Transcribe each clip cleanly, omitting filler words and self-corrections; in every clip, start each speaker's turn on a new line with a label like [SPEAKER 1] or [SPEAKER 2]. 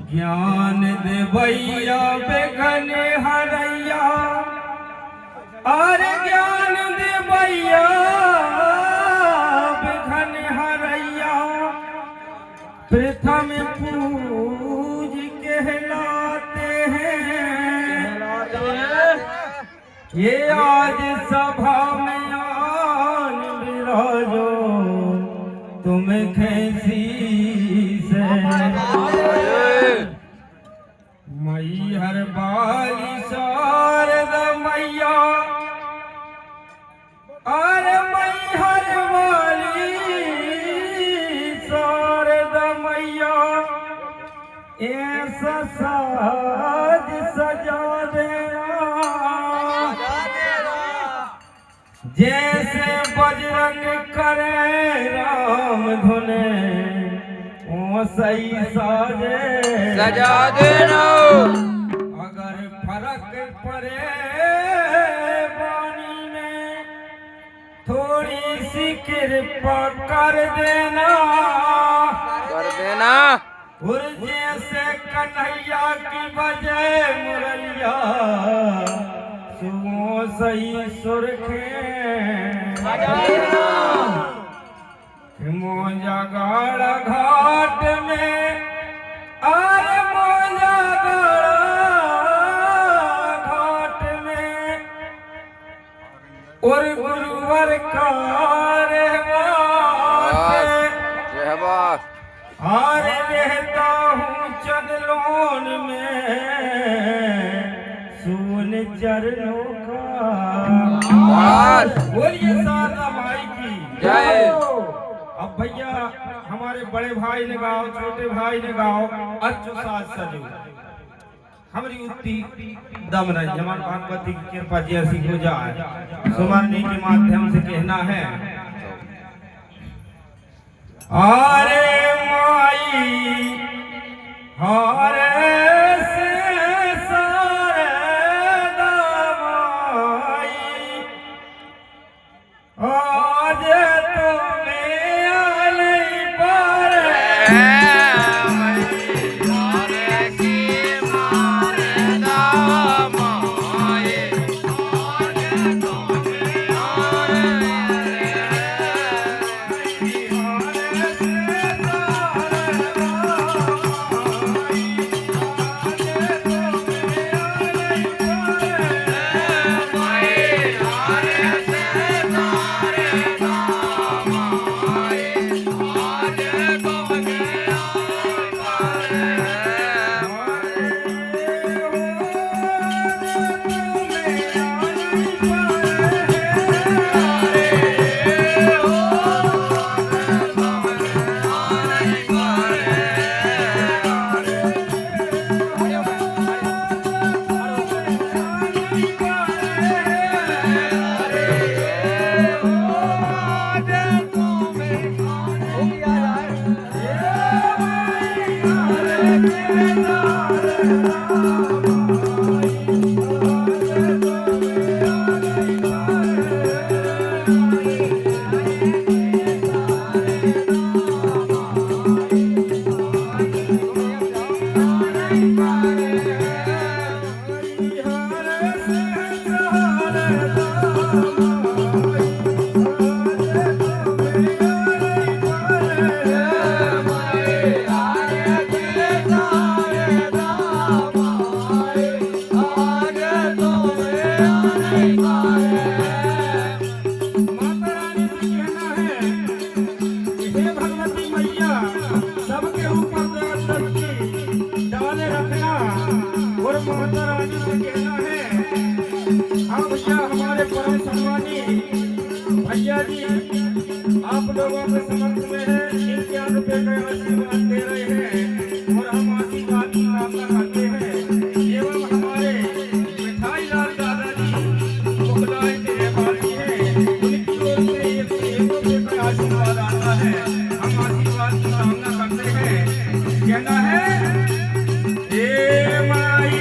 [SPEAKER 1] ज्ञान देवैया बेगन हरैया और ज्ञान देवैया बेगन हरैया प्रथम पूज कहलाते हैं। ये आज सभा में आन विराजो तुम कैसी से मैहर बाली शारद मैया अरे मैहर बाली शारद मैया ऐसा साज सजा देना जैसे बजरंग करे राम धुने ओ सही साजे
[SPEAKER 2] सजा देना।
[SPEAKER 1] अगर फर्क पड़े वाणी में थोड़ी सी कृपा कर देना और जैसे कन्हैया की बजे मुरलिया सुनो सही सुरखे मोजा गाड़ा घाट में अरे मोजा गाड़ा घाट में और गुरुवर का और रहता हूँ चंदलोन में सुन चरणों का। बोलिए शारदा माई की
[SPEAKER 2] जय।
[SPEAKER 1] अब भैया हमारे बड़े भाई ने गाओ, छोटे भाई ने गाओ, अच्छो साथ सजो हमारी उतनी दम रही हमारे भगवती की कृपा जैसी हो जाए सुमरनी के माध्यम से कहना है। अरे माई हरे से शारदा माई आज तुम्हें आलई पर भैया जी आप लोगों के समक्ष में है 1,000 रुपए का आशीर्वाद दे रहे हैं और हम आशीर्वाद की कामना करते हैं। एवं हमारे मिठाई लाल दादाजी मुखलाए के व्यापारी है उनकी ओर से 1,000 रुपए का आशीर्वाद आता है। हम आशीर्वाद की कामना करते हैं। कहना है माई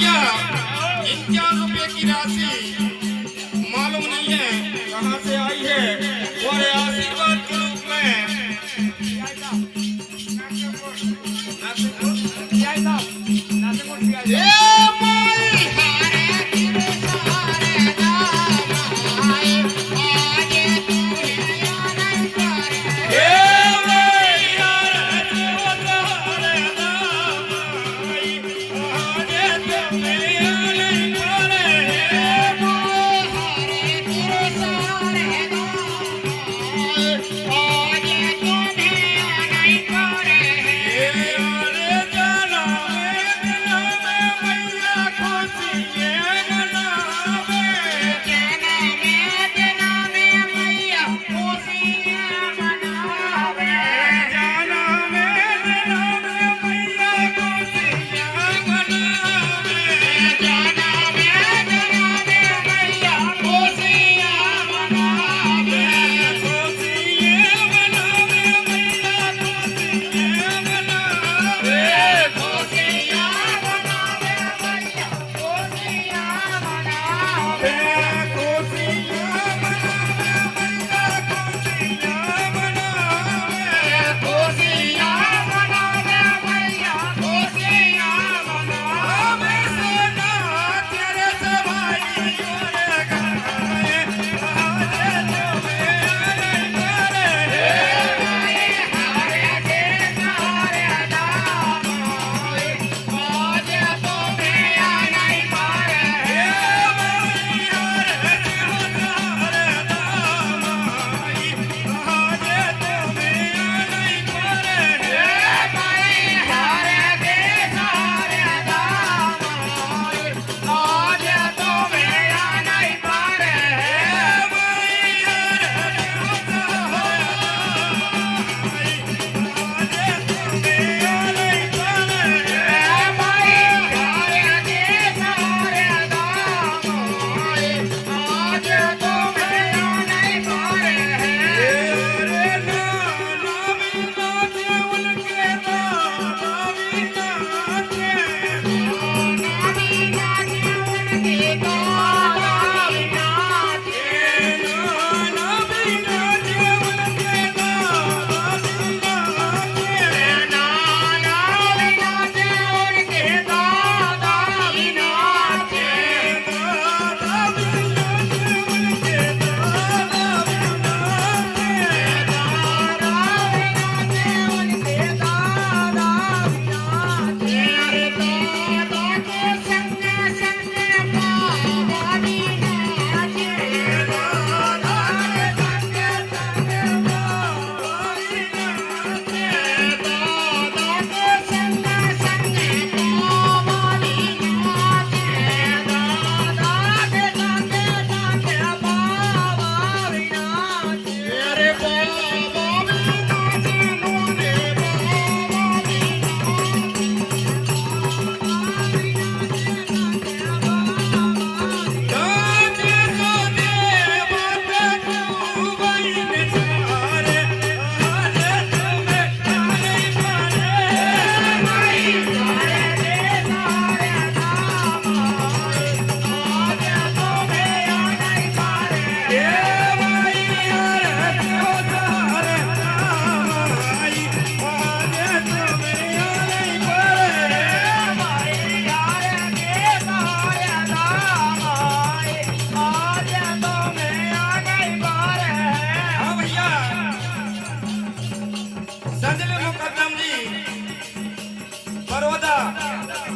[SPEAKER 1] भैया 51 रुपए की राशि मालूम नहीं है कहाँ से आई है और आशीर्वाद के रूप में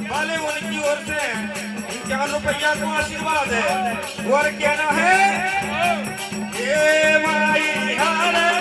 [SPEAKER 1] वाले उनकी ओर से 51 रुपया का आशीर्वाद है और कहना है ये माई हारे